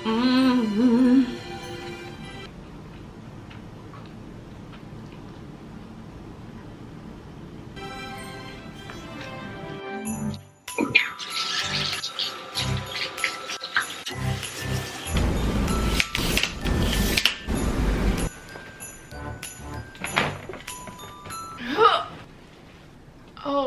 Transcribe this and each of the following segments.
Oh,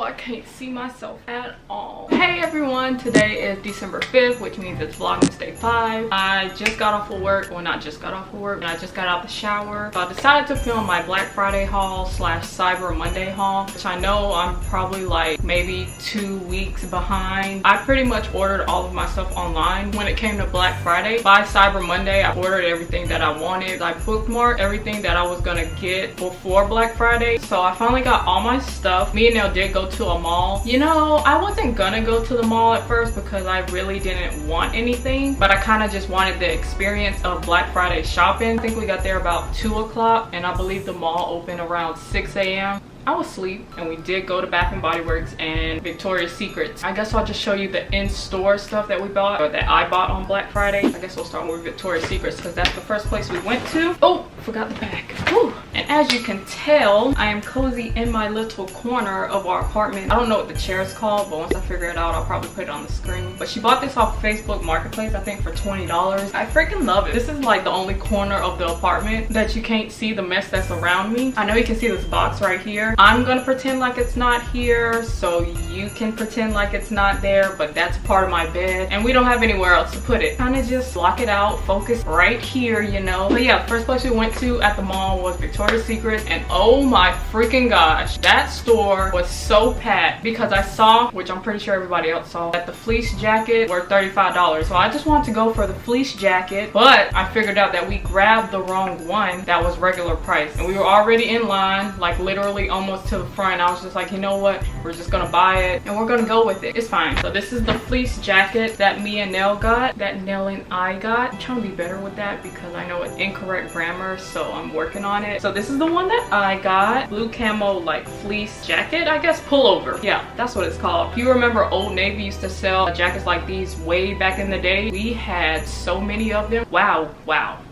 I can't see myself at all. Hey everyone, today is December 5th, which means it's Vlogmas Day 5. I just got off of work. Well, not just got off of work, but I just got out the shower. So I decided to film my Black Friday haul slash Cyber Monday haul, which I know I'm probably like maybe 2 weeks behind. I pretty much ordered all of my stuff online when it came to Black Friday. By Cyber Monday, I ordered everything that I wanted. I bookmarked everything that I was gonna get before Black Friday. So I finally got all my stuff. Me and Nell did go to a mall. You know, I wasn't gonna go to the mall at first because I really didn't want anything, but I kind of just wanted the experience of Black Friday shopping. I think we got there about 2 o'clock and I believe the mall opened around 6 a.m. I was asleep and we did go to Bath & Body Works and Victoria's Secrets. I guess I'll just show you the in-store stuff that we bought, or that I bought on Black Friday. I guess we'll start with Victoria's Secrets because that's the first place we went to. Oh, forgot the bag. Whew. And as you can tell, I am cozy in my little corner of our apartment. I don't know what the chair is called, but once I figure it out, I'll probably put it on the screen. But she bought this off Facebook Marketplace, I think for $20. I freaking love it. This is like the only corner of the apartment that you can't see the mess that's around me. I know you can see this box right here. I'm gonna pretend like it's not here so you can pretend like it's not there, but that's part of my bed and we don't have anywhere else to put it. Kind of just block it out, focus right here, you know. But yeah, first place we went to at the mall was Victoria's Secret, and oh my freaking gosh, that store was so packed because I saw, which I'm pretty sure everybody else saw, that the fleece jacket were $35. So I just wanted to go for the fleece jacket, but I figured out that we grabbed the wrong one that was regular price, and we were already in line, like literally almost to the front. I was just like, you know what, we're just gonna buy it and we're gonna go with it. It's fine. So this is the fleece jacket that me and Nell got, that Nell and I got. I'm trying to be better with that because I know it's incorrect grammar, so I'm working on it. So this is the one that I got. Blue camo like fleece jacket, I guess, pullover. Yeah, that's what it's called. If you remember, Old Navy used to sell jackets like these way back in the day. We had so many of them. Wow.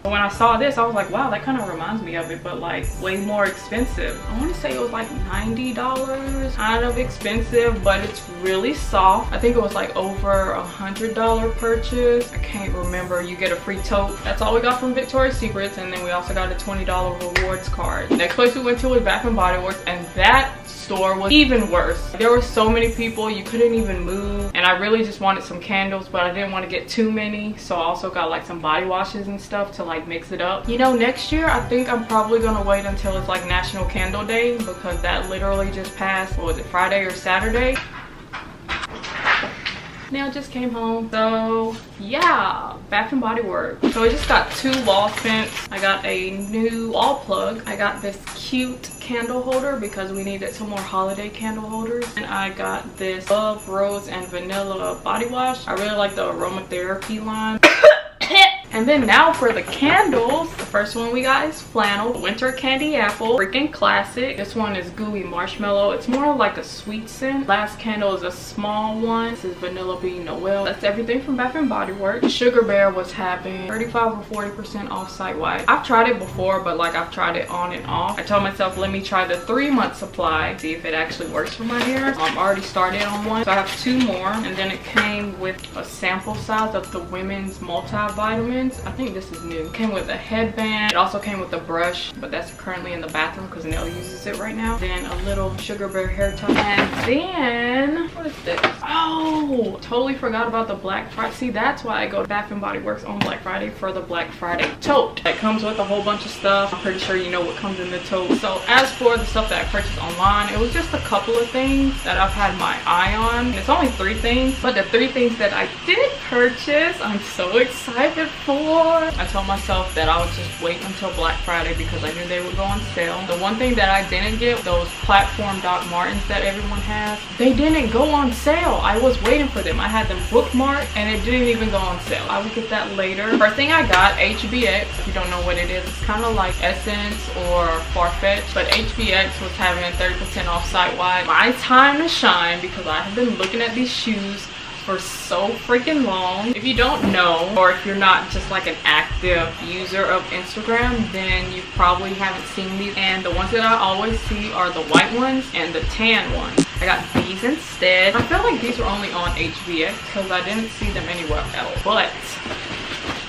When I saw this, I was like, wow, that kind of reminds me of it, but like way more expensive. I want to say it was like $90, kind of expensive, but it's really soft. I think it was like over $100 purchase. I can't remember. You get a free tote. That's all we got from Victoria's Secrets, and then we also got a $20 rewards card. Next place we went to was Bath & Body Works, and that store was even worse. There were so many people, you couldn't even move, and I really just wanted some candles, but I didn't want to get too many, so I also got like some body washes and stuff to like mix it up. You know, next year I think I'm probably gonna wait until it's like National Candle Day, because that literally just passed, what was it, Friday or Saturday? Now just came home. So yeah, Bath & Body Works. So I just got 2 wall scents. I got a new wall plug. I got this cute candle holder because we needed some more holiday candle holders. And I got this Love Rose and Vanilla body wash. I really like the aromatherapy line. And then now for the candles. The first one we got is Flannel Winter Candy Apple, freaking classic. This one is Gooey Marshmallow. It's more like a sweet scent. Last candle is a small one. This is Vanilla Bean Noel. That's everything from Bath & Body Works. Sugar Bear was having 35 or 40% off site-wide. I've tried it before, but like I've tried it on and off. I told myself, let me try the 3-month supply, see if it actually works for my hair. I'm already started on one, so I have 2 more. And then it came with a sample size of the women's multivitamin. I think this is new. It came with a headband. It also came with a brush, but that's currently in the bathroom because Nell uses it right now. Then a little Sugar Bear hair tie. And then, what is this? Oh, totally forgot about the Black Friday. See, that's why I go to Bath & Body Works on Black Friday, for the Black Friday tote. It comes with a whole bunch of stuff. I'm pretty sure you know what comes in the tote. So as for the stuff that I purchased online, it was just a couple of things that I've had my eye on. And it's only 3 things, but the 3 things that I did purchase, I'm so excited for. I told myself that I would just wait until Black Friday because I knew they would go on sale. The one thing that I didn't get, those platform Doc Martens that everyone has, they didn't go on sale. I was waiting for them. I had them bookmarked and it didn't even go on sale. I will get that later. First thing I got, HBX. If you don't know what it is, it's kind of like Essence or Farfetch, but HBX was having 30% off site-wide. My time to shine because I have been looking at these shoes for so freaking long. If you don't know, or if you're not just like an active user of Instagram, then you probably haven't seen these. And the ones that I always see are the white ones and the tan ones. I got these instead. I feel like these were only on HVX because I didn't see them anywhere else. But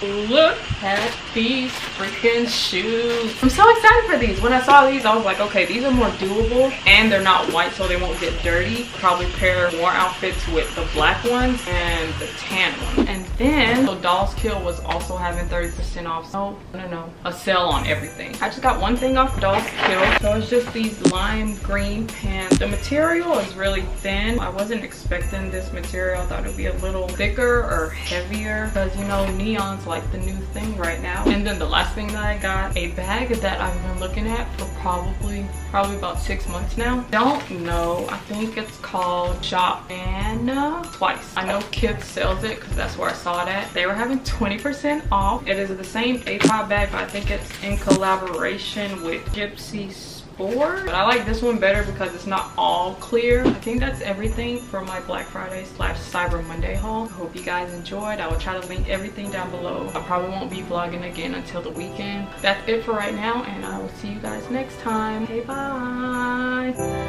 look at these freaking shoes. I'm so excited for these. When I saw these, I was like, okay, these are more doable and they're not white, so they won't get dirty. Probably pair more outfits with the black ones and the tan one. And then, so Dolls Kill was also having 30% off. So, no, a sale on everything. I just got one thing off Dolls Kill. So it's just these lime green pants. The material is really thin. I wasn't expecting this material. I thought it would be a little thicker or heavier because, you know, neon's like the new thing right now. And then the last thing that I got, a bag that I've been looking at for probably about 6 months now. Don't know, I think it's called Shop and Twice. I know Kith sells it because that's where I saw it at. They were having 20% off. It is the same A-top bag, but I think it's in collaboration with Gypsy. But I like this one better because it's not all clear. I think that's everything for my Black Friday / Cyber Monday haul. I hope you guys enjoyed. I will try to link everything down below. I probably won't be vlogging again until the weekend. That's it for right now, and I will see you guys next time. Okay, bye.